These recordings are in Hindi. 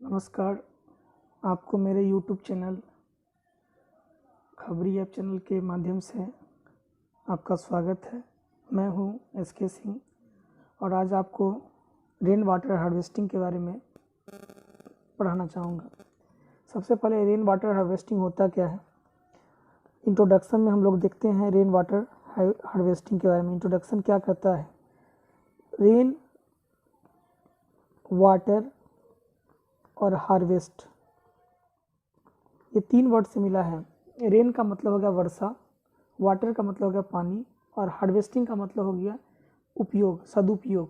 नमस्कार। आपको मेरे YouTube चैनल खबरी ऐप चैनल के माध्यम से आपका स्वागत है। मैं हूं SK सिंह और आज आपको रेन वाटर हार्वेस्टिंग के बारे में पढ़ाना चाहूँगा। सबसे पहले रेन वाटर हार्वेस्टिंग होता क्या है, इंट्रोडक्शन में हम लोग देखते हैं रेन वाटर हार्वेस्टिंग के बारे में। इंट्रोडक्शन क्या कहता है, रेन वाटर और हार्वेस्ट ये तीन वर्ड से मिला है। रेन का मतलब हो गया वर्षा, वाटर का मतलब हो गया पानी और हार्वेस्टिंग का मतलब हो गया उपयोग, सदुपयोग।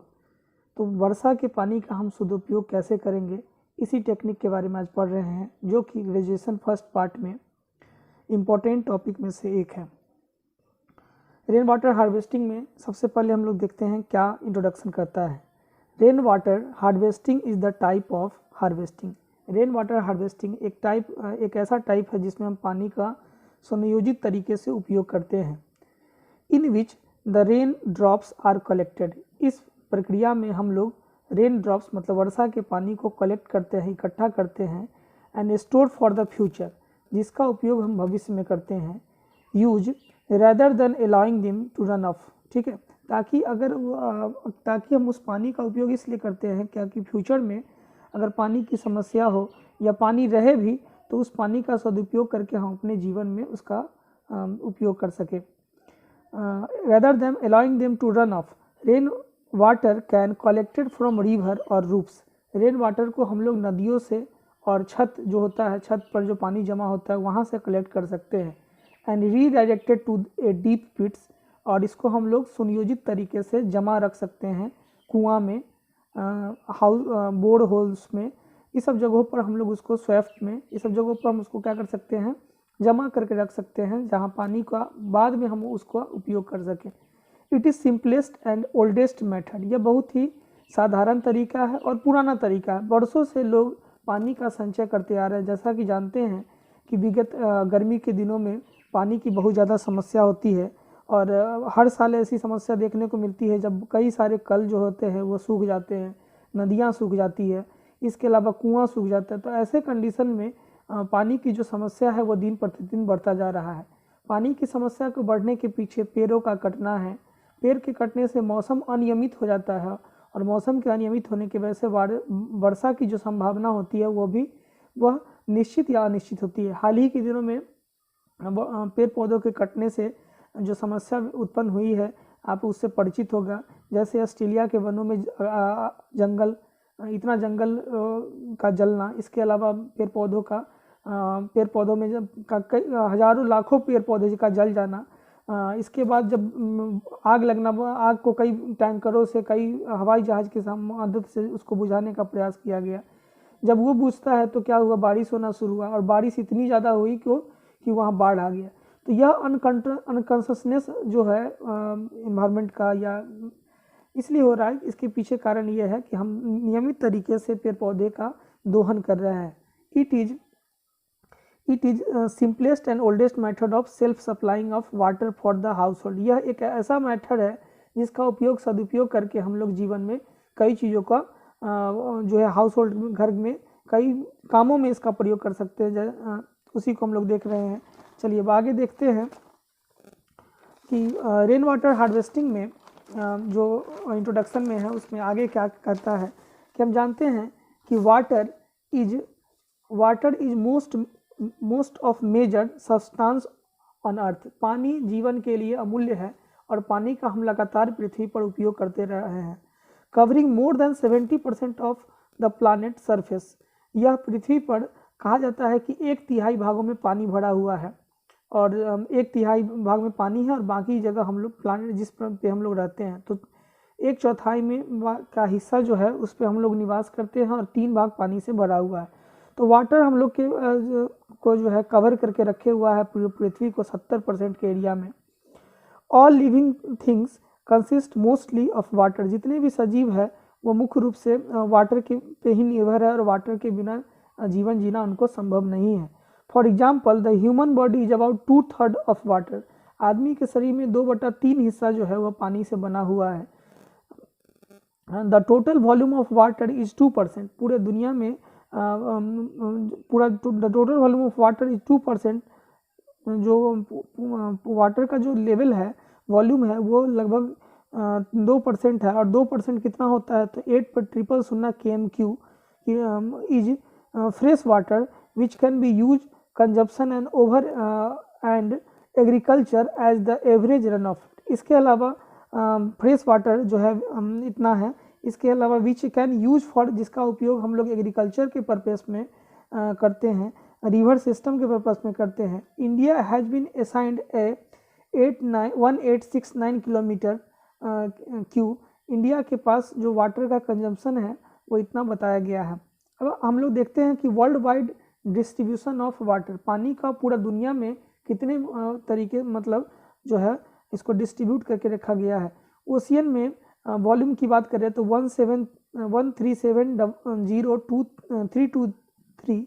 तो वर्षा के पानी का हम सदुपयोग कैसे करेंगे, इसी टेक्निक के बारे में आज पढ़ रहे हैं, जो कि ग्रेजुएशन फर्स्ट पार्ट में इम्पोर्टेंट टॉपिक में से एक है। रेन वाटर हार्वेस्टिंग में सबसे पहले हम लोग देखते हैं क्या इंट्रोडक्शन करता है। Rain water harvesting is the type of harvesting. Rain water harvesting एक ऐसा टाइप है जिसमें हम पानी का सुनियोजित तरीके से उपयोग करते हैं। In which the raindrops are collected. इस प्रक्रिया में हम लोग रेन ड्रॉप्स मतलब वर्षा के पानी को कलेक्ट करते हैं, इकट्ठा करते हैं, and store for the future, जिसका उपयोग हम भविष्य में करते हैं। Use rather than allowing them to run off, ठीक है, ताकि हम उस पानी का उपयोग इसलिए करते हैं क्या कि फ्यूचर में अगर पानी की समस्या हो या पानी रहे भी तो उस पानी का सदुपयोग करके हम अपने जीवन में उसका उपयोग कर सके। Rather them allowing them to run off, rain water can collected from river और रूफ्स। रेन वाटर को हम लोग नदियों से और छत जो होता है, छत पर जो पानी जमा होता है वहाँ से कलेक्ट कर सकते हैं। And redirected to a deep pits, और इसको हम लोग सुनियोजित तरीके से जमा रख सकते हैं कुआं में, बोर होल्स में, इस सब जगहों पर हम लोग उसको स्वेफ्ट में, इस सब जगहों पर हम उसको क्या कर सकते हैं, जमा करके रख सकते हैं, जहां पानी का बाद में हम उसका उपयोग कर सकें। It is simplest and oldest method. यह बहुत ही साधारण तरीका है और पुराना तरीका है। वर्षों से लोग पानी का संचय करते आ रहे हैं। जैसा कि जानते हैं कि विगत गर्मी के दिनों में पानी की बहुत ज़्यादा समस्या होती है और हर साल ऐसी समस्या देखने को मिलती है जब कई सारे कल जो होते हैं वो सूख जाते हैं, नदियाँ सूख जाती है, इसके अलावा कुआं सूख जाता है। तो ऐसे कंडीशन में पानी की जो समस्या है वो दिन प्रतिदिन बढ़ता जा रहा है। पानी की समस्या को बढ़ने के पीछे पेड़ों का कटना है। पेड़ के कटने से मौसम अनियमित हो जाता है और मौसम के अनियमित होने की वजह से वर्षा की जो संभावना होती है वह निश्चित या अनिश्चित होती है। हाल ही के दिनों में पेड़ पौधों के कटने से जो समस्या उत्पन्न हुई है आप उससे परिचित होगा। जैसे ऑस्ट्रेलिया के वनों में इतना जंगल का जलना, इसके अलावा पेड़ पौधों में जब हजारों लाखों पेड़ पौधे का जल जाना, इसके बाद जब आग लगना, आग को कई टैंकरों से, कई हवाई जहाज की मदद से उसको बुझाने का प्रयास किया गया। जब वो बुझता है तो क्या हुआ, बारिश होना शुरू हुआ और बारिश इतनी ज़्यादा हुई कि वहाँ बाढ़ आ गया। तो यह अनकॉन्शसनेस जो है इन्वायरमेंट का या इसलिए हो रहा है। इसके पीछे कारण यह है कि हम नियमित तरीके से पेड़ पौधे का दोहन कर रहे हैं। It is simplest and oldest method of self supplying of water for the house hold. यह एक ऐसा मेथड है जिसका उपयोग सदुपयोग करके हम लोग जीवन में कई चीज़ों का जो है हाउस होल्ड घर में कई कामों में इसका प्रयोग कर सकते हैं। उसी को हम लोग देख रहे हैं। चलिए अब आगे देखते हैं कि रेन वाटर हार्वेस्टिंग में जो इंट्रोडक्शन में है उसमें आगे क्या करता है कि हम जानते हैं कि water is most of major substance on earth. पानी जीवन के लिए अमूल्य है और पानी का हम लगातार पृथ्वी पर उपयोग करते रहे हैं। Covering more than 70% of the planet surface. यह पृथ्वी पर कहा जाता है कि 1/3 भागों में पानी भरा हुआ है और 1/3 भाग में पानी है और बाकी जगह हम लोग प्लानेट जिस पे हम लोग रहते हैं तो 1/4 में का हिस्सा जो है उस पर हम लोग निवास करते हैं और 3 भाग पानी से भरा हुआ है। तो वाटर हम लोग को जो है कवर करके रखे हुआ है पृथ्वी को 70% के एरिया में। All living things consist mostly of water. जितने भी सजीव है वो मुख्य रूप से वाटर के पे ही निर्भर है और वाटर के बिना जीवन जीना उनको संभव नहीं है। For example the human body is about 2/3 of water. आदमी के शरीर में 2/3 हिस्सा जो है वह पानी से बना हुआ है। The total volume of water is 2%। पूरे दुनिया में पूरा the total volume of water is 2%। जो वाटर का जो लेवल है, वॉल्यूम है, वो लगभग 2% है। और 2% कितना होता है, तो 8.000 km³ is fresh water which can be use consumption and over and agriculture as the average run off. इसके अलावा फ्रेश वाटर जो है इतना है। इसके अलावा विच कैन यूज फॉर, जिसका उपयोग हम लोग एग्रीकल्चर के पर्पस में करते हैं, रिवर सिस्टम के पर्पस में करते हैं। India has been assigned a 1869 kilometre cube. India के पास जो वाटर का कंजम्पशन है वो इतना बताया गया है। अब हम लोग देखते हैं कि world wide distribution of water, पानी का पूरा दुनिया में कितने तरीके मतलब जो है इसको डिस्ट्रीब्यूट करके रखा गया है। ओशियन में वॉल्यूम की बात करें तो 1370323।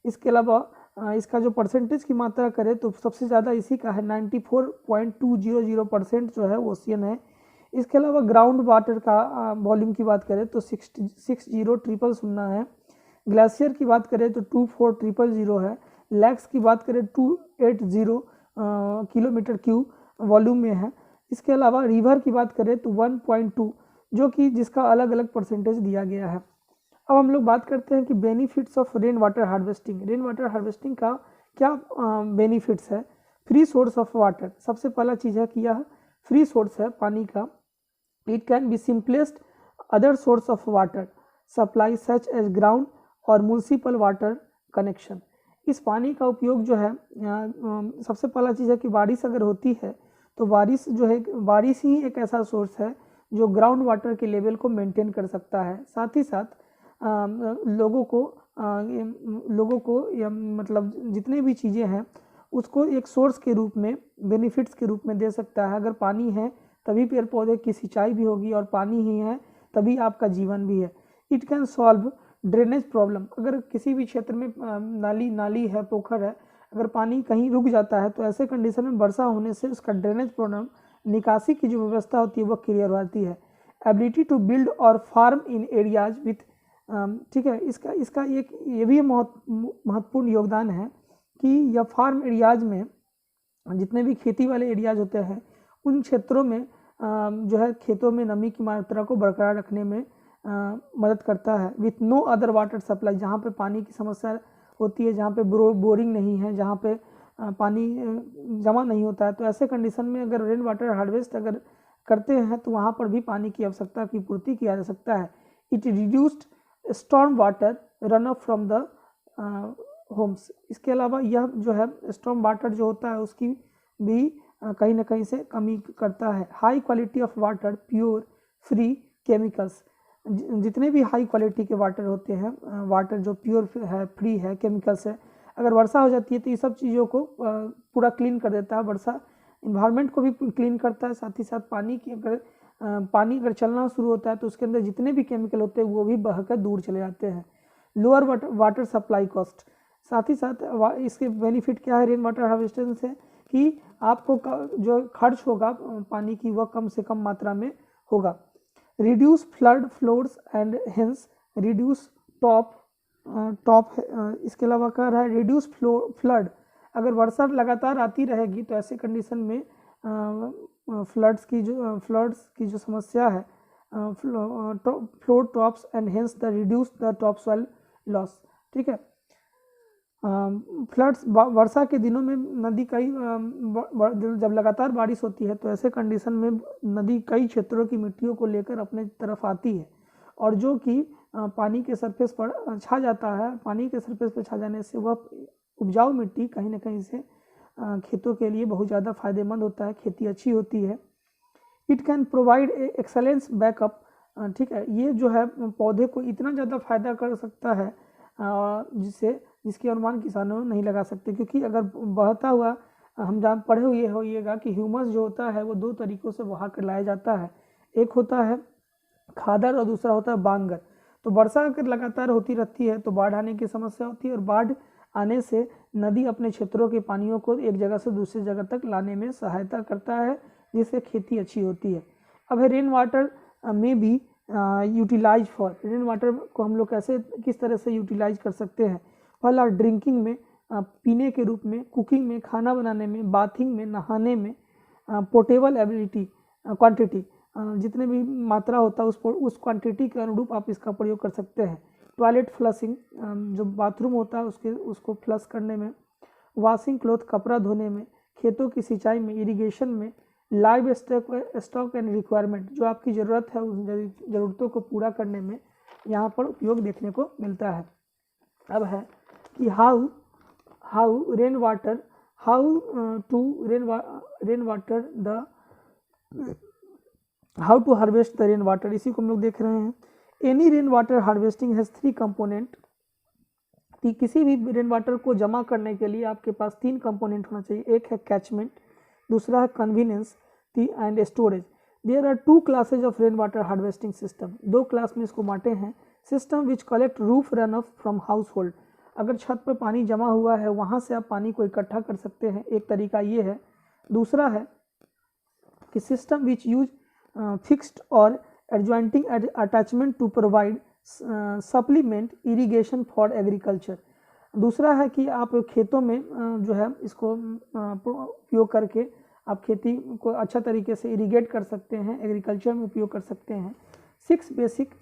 इसके अलावा इसका जो परसेंटेज की मात्रा करें तो सबसे ज़्यादा इसी का है, 94.200% जो है ओशियन है। इसके अलावा ग्राउंड वाटर का वॉल्यूम की बात करें तो 60,000 है। ग्लेशियर की बात करें तो 24,000 है। लैक्स की बात करें 280 किलोमीटर क्यूब वॉल्यूम में है। इसके अलावा रिवर की बात करें तो 1.2, जो कि जिसका अलग अलग परसेंटेज दिया गया है। अब हम लोग बात करते हैं कि benefits of rain water harvesting. Rain water harvesting का क्या बेनिफिट्स है। फ्री सोर्स ऑफ वाटर, सबसे पहला चीज़ है कि यह फ्री सोर्स है पानी का। It can be simplest other source of water supply such as ground और म्यूनिसिपल वाटर कनेक्शन। इस पानी का उपयोग जो है सबसे पहला चीज़ है कि बारिश अगर होती है तो बारिश जो है, बारिश ही एक ऐसा सोर्स है जो ग्राउंड वाटर के लेवल को मेंटेन कर सकता है। साथ ही साथ लोगों को मतलब जितने भी चीज़ें हैं उसको एक सोर्स के रूप में, बेनिफिट्स के रूप में दे सकता है। अगर पानी है तभी पेड़ पौधे की सिंचाई भी होगी, और पानी ही है तभी आपका जीवन भी है। It can solve drainage problem. अगर किसी भी क्षेत्र में नाली है, पोखर है, अगर पानी कहीं रुक जाता है तो ऐसे कंडीशन में वर्षा होने से उसका ड्रेनेज प्रॉब्लम, निकासी की जो व्यवस्था होती है वो क्लियर हो जाती है। एबिलिटी टू बिल्ड और फार्म इन एरियाज विथ, ठीक है, इसका एक ये भी महत्वपूर्ण योगदान है कि यह फार्म एरियाज में, जितने भी खेती वाले एरियाज होते हैं उन क्षेत्रों में जो है खेतों में नमी की मात्रा को बरकरार रखने में मदद करता है। With no other water supply, जहाँ पे पानी की समस्या होती है, जहाँ पे बोरिंग नहीं है, जहाँ पे पानी जमा नहीं होता है, तो ऐसे कंडीशन में अगर रेन वाटर हार्वेस्ट अगर करते हैं तो वहाँ पर भी पानी की आवश्यकता की पूर्ति किया जा सकता है। It reduced storm water run off from the homes. इसके अलावा यह जो है स्टॉर्म वाटर जो होता है उसकी भी कहीं ना कहीं से कमी करता है। High quality of water, pure, free chemicals, जितने भी हाई क्वालिटी के वाटर होते हैं, वाटर जो प्योर है, फ्री है, केमिकल्स है, अगर वर्षा हो जाती है तो ये सब चीज़ों को पूरा क्लीन कर देता है। वर्षा इन्वायरमेंट को भी क्लीन करता है। साथ ही साथ पानी अगर चलना शुरू होता है तो उसके अंदर जितने भी केमिकल होते हैं वो भी बहकर दूर चले जाते हैं। लोअर वाटर सप्लाई कॉस्ट, साथ ही साथ इसके बेनिफिट क्या है रेन वाटर हार्वेस्टिंग से कि आपको जो खर्च होगा पानी की वह कम से कम मात्रा में होगा। Reduce flood floods and hence reduce top, इसके अलावा कह रहा है रिड्यूस फ्लड। अगर वर्षा लगातार आती रहेगी तो ऐसे कंडीशन में फ्लड्स की जो समस्या है, flowed tops and hence the reduce the top soil loss. ठीक है, फ्लड्स वर्षा के दिनों में नदी कई जब लगातार बारिश होती है तो ऐसे कंडीशन में नदी कई क्षेत्रों की मिट्टियों को लेकर अपने तरफ आती है, और जो कि पानी के सरफेस पर छा जाता है। पानी के सरफेस पर छा जाने से वह उपजाऊ मिट्टी कहीं ना कहीं से खेतों के लिए बहुत ज़्यादा फायदेमंद होता है, खेती अच्छी होती है। It can provide a excellence backup, ठीक है, ये जो है पौधे को इतना ज़्यादा फायदा कर सकता है जिसकी अनुमान किसानों नहीं लगा सकते। क्योंकि अगर बहता हुआ, हम पढ़े हुए होइएगा कि ह्यूमस जो होता है वो दो तरीक़ों से बहा कर लाया जाता है, एक होता है खादर और दूसरा होता है बांगर। तो वर्षा अगर लगातार होती रहती है तो बाढ़ आने की समस्या होती है, और बाढ़ आने से नदी अपने क्षेत्रों के पानियों को एक जगह से दूसरी जगह तक लाने में सहायता करता है, जिससे खेती अच्छी होती है। अब है रेन वाटर में भी यूटिलाइज फॉर, रेन वाटर को हम लोग कैसे किस तरह से यूटिलाइज कर सकते हैं। पहला ड्रिंकिंग में, पीने के रूप में, कुकिंग में, खाना बनाने में, बाथिंग में, नहाने में, पोर्टेबल एबिलिटी क्वांटिटी, जितने भी मात्रा होता है उस क्वांटिटी के अनुरूप आप इसका प्रयोग कर सकते हैं। टॉयलेट फ्लशिंग, जो बाथरूम होता है उसको फ्लश करने में, वॉशिंग क्लॉथ कपड़ा धोने में, खेतों की सिंचाई में, इरिगेशन में, लाइव स्टॉक एंड रिक्वायरमेंट, जो आपकी ज़रूरत है उस ज़रूरतों को पूरा करने में यहाँ पर उपयोग देखने को मिलता है। अब है कि how rain water how to harvest the rain water, इसी को हम लोग देख रहे हैं। Any rain water harvesting has 3 component, किसी भी रेन वाटर को जमा करने के लिए आपके पास 3 कंपोनेंट होना चाहिए। एक है कैचमेंट, दूसरा है convenience and storage. There are 2 classes of rain water harvesting system, 2 class में इसको बांटे हैं। System which collect roof run off from household, अगर छत पर पानी जमा हुआ है वहाँ से आप पानी को इकट्ठा कर सकते हैं, एक तरीका ये है। दूसरा है कि सिस्टम विच यूज फिक्स्ड और adjoining attachment to provide supplement irrigation for agriculture. दूसरा है कि आप खेतों में जो है इसको उपयोग करके आप खेती को अच्छा तरीके से इरिगेट कर सकते हैं, एग्रीकल्चर में उपयोग कर सकते हैं। 6 basic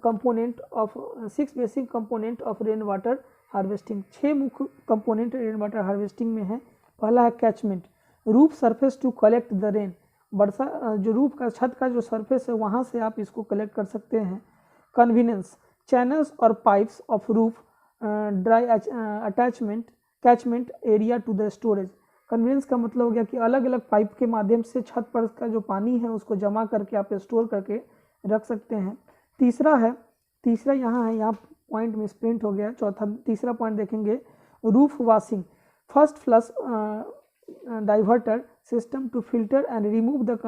component of rain water harvesting, 6 मुख्य कंपोनेंट रेन वाटर हार्वेस्टिंग में है। पहला है catchment, roof surface to collect the rain, वर्षा जो रूफ का छत का जो सरफेस है वहाँ से आप इसको कलेक्ट कर सकते हैं। कन्वीनियंस, चैनल्स और pipes of roof dry attachment catchment area to the storage. Convenience का मतलब हो गया कि अलग अलग पाइप के माध्यम से छत पर का जो पानी है उसको जमा करके आप स्टोर करके रख सकते हैं। तीसरा यहाँ पॉइंट में प्रिंट हो गया। तीसरा पॉइंट देखेंगे, roof washing, first flush diverter system to filter and remove the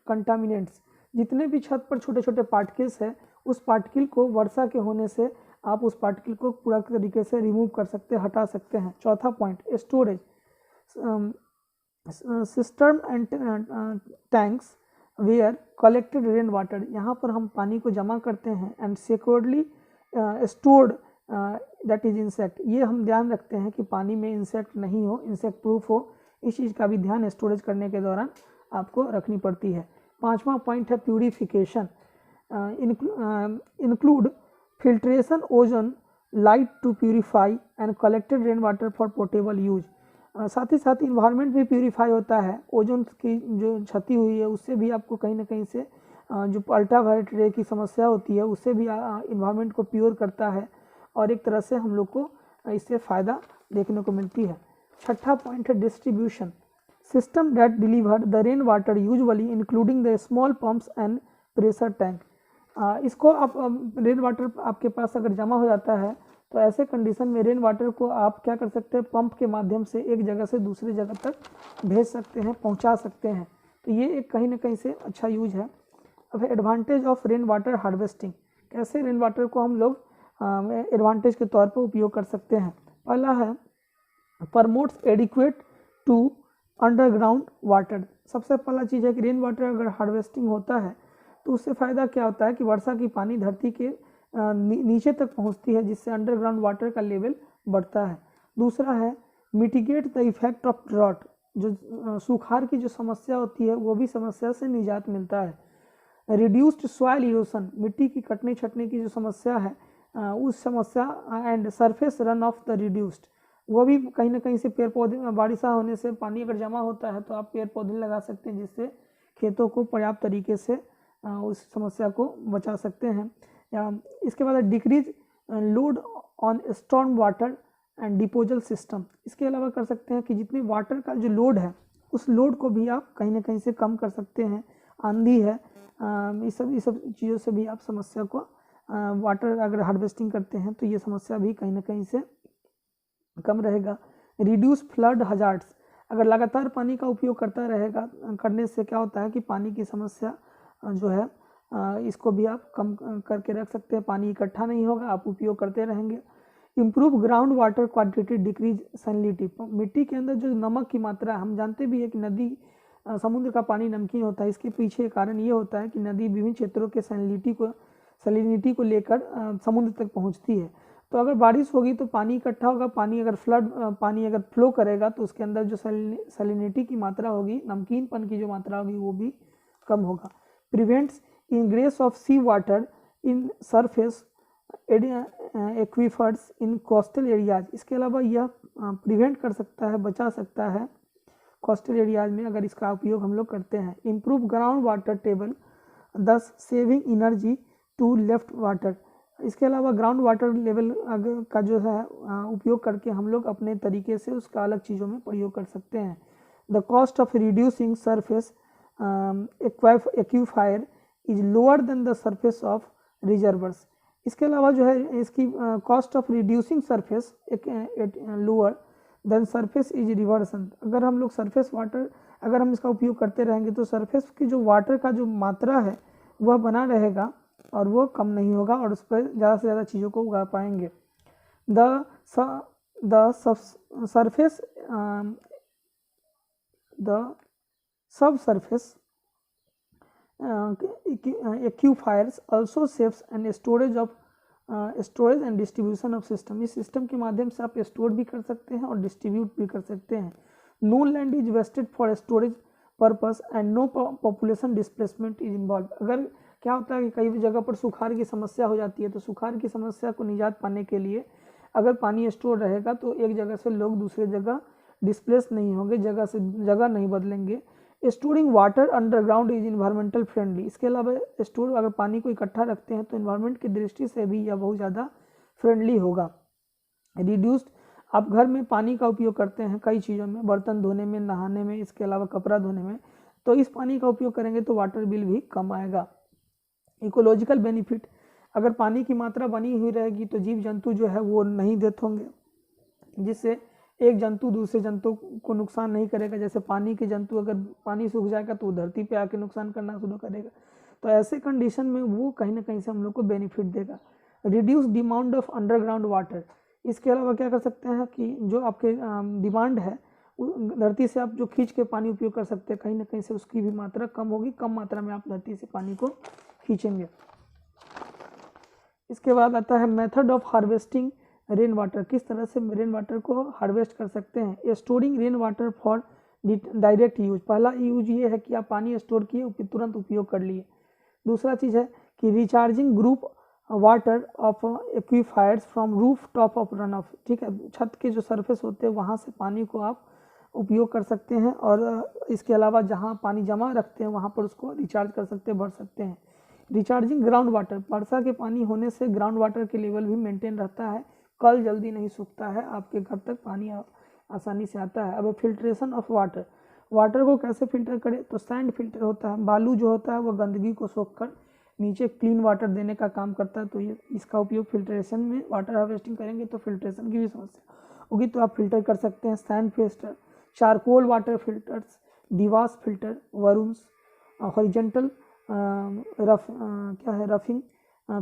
contaminants. जितने भी छत पर छोटे छोटे पार्टिकल्स है उस पार्टिकल को वर्षा के होने से आप उस पार्टिकल को पूरा तरीके से रिमूव कर सकते हैं, हटा सकते हैं। चौथा point, storage, system and tanks where collected rain water, यहाँ पर हम पानी को जमा करते हैं। And securely stored that is insect, ये हम ध्यान रखते हैं कि पानी में इंसेक्ट नहीं हो, इंसेक्ट प्रूफ हो, इस चीज़ का भी ध्यान स्टोरेज करने के दौरान आपको रखनी पड़ती है। 5वां पॉइंट है purification, include filtration ozone light to purify and collected rain water for portable use. साथ ही साथ इन्वायरमेंट भी प्यूरिफाई होता है, ओजोन की जो क्षति हुई है उससे भी आपको कहीं ना कहीं से जो अल्ट्रावायलेट रे की समस्या होती है उससे भी इन्वायरमेंट को प्योर करता है और एक तरह से हम लोग को इससे फ़ायदा देखने को मिलती है। 6ठा पॉइंट है distribution, system that deliver the rain water usually including the small pumps and pressure tank. इसको आप रेन वाटर आपके पास अगर जमा हो जाता है तो ऐसे कंडीशन में रेन वाटर को आप क्या कर सकते हैं, पंप के माध्यम से एक जगह से दूसरी जगह तक भेज सकते हैं, पहुंचा सकते हैं। तो ये एक कहीं ना कहीं से अच्छा यूज है। अब advantage of rain water harvesting, कैसे रेन वाटर को हम लोग एडवांटेज के तौर पर उपयोग कर सकते हैं। पहला है promotes adequate to underground water. सबसे पहला चीज़ है कि रेन वाटर अगर हार्वेस्टिंग होता है तो उससे फ़ायदा क्या होता है कि वर्षा की पानी धरती के नीचे तक पहुंचती है, जिससे अंडरग्राउंड वाटर का लेवल बढ़ता है। दूसरा है mitigate the effect of drought, जो सूखाड़ की जो समस्या होती है वो भी समस्या से निजात मिलता है। रिड्यूस्ड सॉइल इरोशन, मिट्टी की कटने छटने की जो समस्या है उस समस्या and surface run of the reduced, वो भी कहीं ना कहीं से पेड़ पौधे बारिश होने से पानी अगर जमा होता है तो आप पेड़ पौधे लगा सकते हैं, जिससे खेतों को पर्याप्त तरीके से उस समस्या को बचा सकते हैं। इसके बाद decrease load on storm water and disposal system, इसके अलावा कर सकते हैं कि जितने वाटर का जो लोड है उस लोड को भी आप कहीं ना कहीं से कम कर सकते हैं। आंधी है, इस सब चीज़ों से भी आप समस्या को वाटर अगर हार्वेस्टिंग करते हैं तो ये समस्या भी कहीं ना कहीं से कम रहेगा। रिड्यूस फ्लड हजार्ड्स, अगर लगातार पानी का उपयोग करने से क्या होता है कि पानी की समस्या जो है इसको भी आप कम करके रख सकते हैं, पानी इकट्ठा नहीं होगा, आप उपयोग करते रहेंगे। Improve ground water quantity, decrease salinity, मिट्टी के अंदर जो नमक की मात्रा है, हम जानते भी है कि नदी समुद्र का पानी नमकीन होता है, इसके पीछे कारण ये होता है कि नदी विभिन्न क्षेत्रों के सैलिनिटी को लेकर समुद्र तक पहुंचती है। तो अगर बारिश होगी तो पानी इकट्ठा होगा, पानी अगर फ्लो करेगा तो उसके अंदर जो सैलिनिटी की मात्रा होगी, नमकीनपन की जो मात्रा होगी वो भी कम होगा। Prevents ingress of sea water in surface aquifers in coastal areas. इसके अलावा यह प्रिवेंट कर सकता है, बचा सकता है कोस्टल एरियाज में अगर इसका उपयोग हम लोग करते हैं। Improve ground water table thus saving energy to left water. इसके अलावा ग्राउंड वाटर लेवल का जो है उपयोग करके हम लोग अपने तरीके से उसका अलग चीज़ों में प्रयोग कर सकते हैं। The cost of reducing surface aquifer is lower than the surface of reservoirs. इसके अलावा जो है इसकी cost of reducing surface lower than surface is reversion. अगर हम लोग सरफेस वाटर अगर हम इसका उपयोग करते रहेंगे तो सरफेस की जो वाटर का जो मात्रा है वह बना रहेगा और वो कम नहीं होगा और उस पर ज़्यादा से ज़्यादा चीज़ों को उगा पाएंगे। The subsurface aquifers also saves and storage and distribution of system. इस सिस्टम के माध्यम से आप स्टोर भी कर सकते हैं और डिस्ट्रीब्यूट भी कर सकते हैं। No land is wasted for storage purpose and no population displacement is involve. अगर क्या होता है कि कई जगह पर सुखाड़ की समस्या हो जाती है, तो सुखाड़ की समस्या को निजात पाने के लिए अगर पानी स्टोर रहेगा तो एक जगह से लोग दूसरे जगह डिस्प्लेस नहीं होंगे, जगह से जगह नहीं बदलेंगे। Storing water underground is environmental friendly. इसके अलावा स्टोर अगर पानी को इकट्ठा रखते हैं तो इन्वायरमेंट की दृष्टि से भी यह बहुत ज़्यादा फ्रेंडली होगा। रिड्यूस्ड, आप घर में पानी का उपयोग करते हैं कई चीज़ों में, बर्तन धोने में, नहाने में, इसके अलावा कपड़ा धोने में, तो इस पानी का उपयोग करेंगे तो वाटर बिल भी कम आएगा। इकोलॉजिकल बेनिफिट, अगर पानी की मात्रा बनी हुई रहेगी तो जीव जंतु जो है वो नहीं डेथ होंगे, जिससे एक जंतु दूसरे जंतु को नुकसान नहीं करेगा। जैसे पानी के जंतु अगर पानी सूख जाएगा तो वो धरती पे आके नुकसान करना शुरू करेगा, तो ऐसे कंडीशन में वो कहीं ना कहीं से हम लोग को बेनिफिट देगा। Reduce demand of underground water. इसके अलावा क्या कर सकते हैं कि जो आपके डिमांड है धरती से आप जो खींच के पानी उपयोग कर सकते हैं, कहीं ना कहीं से उसकी भी मात्रा कम होगी, कम मात्रा में आप धरती से पानी को खींचेंगे। इसके बाद आता है method of harvesting rain water. किस तरह से रेन वाटर को हार्वेस्ट कर सकते हैं। Storing rain water for direct use. पहला यूज ये है कि आप पानी स्टोर किए तुरंत उपयोग कर लिए। दूसरा चीज़ है कि recharging group water of aquifers from roof top of run off. ठीक है, छत के जो सरफेस होते हैं वहाँ से पानी को आप उपयोग कर सकते हैं और इसके अलावा जहाँ पानी जमा रखते हैं वहाँ पर उसको रिचार्ज कर सकते हैं, भर सकते हैं। रिचार्जिंग ग्राउंड वाटर, वर्षा के पानी होने से ग्राउंड वाटर के लेवल भी मेंटेन रहता है, कल जल्दी नहीं सूखता है, आपके घर तक पानी आसानी से आता है। अब फिल्ट्रेशन ऑफ वाटर, वाटर को कैसे फिल्टर करें, तो सैंड फिल्टर होता है, बालू जो होता है वो गंदगी को सोखकर नीचे क्लीन वाटर देने का काम करता है। तो ये इसका उपयोग फिल्ट्रेशन में, वाटर हार्वेस्टिंग करेंगे तो फिल्ट्रेशन की भी समस्या होगी, तो आप फिल्टर कर सकते हैं। Sand filter, charcoal water filters, डिवास फिल्टर, वरूम्स, horizontal roughing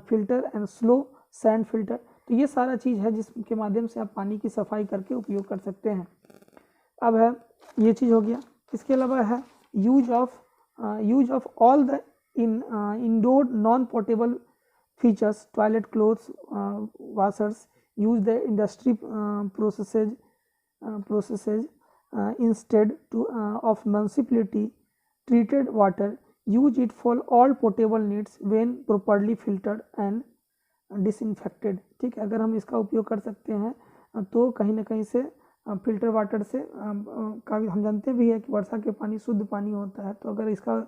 filter and slow sand filter. तो ये सारा चीज़ है जिसके माध्यम से आप पानी की सफाई करके उपयोग कर सकते हैं। अब है ये चीज़ हो गया। इसके अलावा है use of all the indoor non portable features, toilet, clothes, washers, use the industry processes instead of municipality treated water, use it for all portable needs when properly filtered and disinfected. ठीक है, अगर हम इसका उपयोग कर सकते हैं तो कहीं ना कहीं से फिल्टर वाटर से हम जानते भी है कि वर्षा के पानी शुद्ध पानी होता है, तो अगर इसका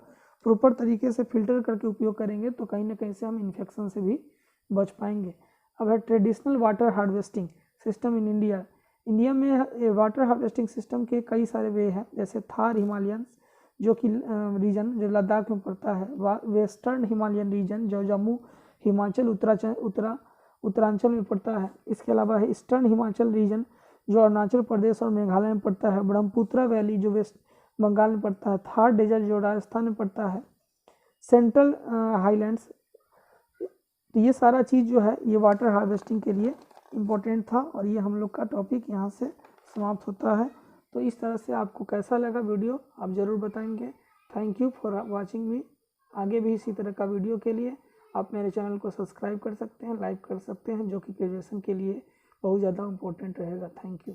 प्रॉपर तरीके से फिल्टर करके उपयोग करेंगे तो कहीं ना कहीं से हम इन्फेक्शन से भी बच पाएंगे। अब है traditional water harvesting system in India. India में वाटर हार्वेस्टिंग सिस्टम के कई सारे वे हैं, जैसे थार हिमालयन जो कि रीजन जो लद्दाख में पड़ता है, वेस्टर्न हिमालयन रीजन जो जम्मू हिमाचल उत्तरांचल में पड़ता है। इसके अलावा है ईस्टर्न हिमाचल रीजन जो अरुणाचल प्रदेश और मेघालय में पड़ता है, ब्रह्मपुत्र वैली जो वेस्ट बंगाल में पड़ता है, थार डेजर्ट जो राजस्थान में पड़ता है, सेंट्रल हाईलैंड्स। तो ये सारा चीज़ जो है ये वाटर हार्वेस्टिंग के लिए इम्पोर्टेंट था और ये हम लोग का टॉपिक यहाँ से समाप्त होता है। तो इस तरह से आपको कैसा लगा वीडियो आप ज़रूर बताएंगे। थैंक यू फॉर वॉचिंग मी। आगे भी इसी तरह का वीडियो के लिए आप मेरे चैनल को सब्सक्राइब कर सकते हैं, लाइक कर सकते हैं, जो कि ग्रेजुएशन के लिए बहुत ज़्यादा इम्पोर्टेंट रहेगा। Thank you.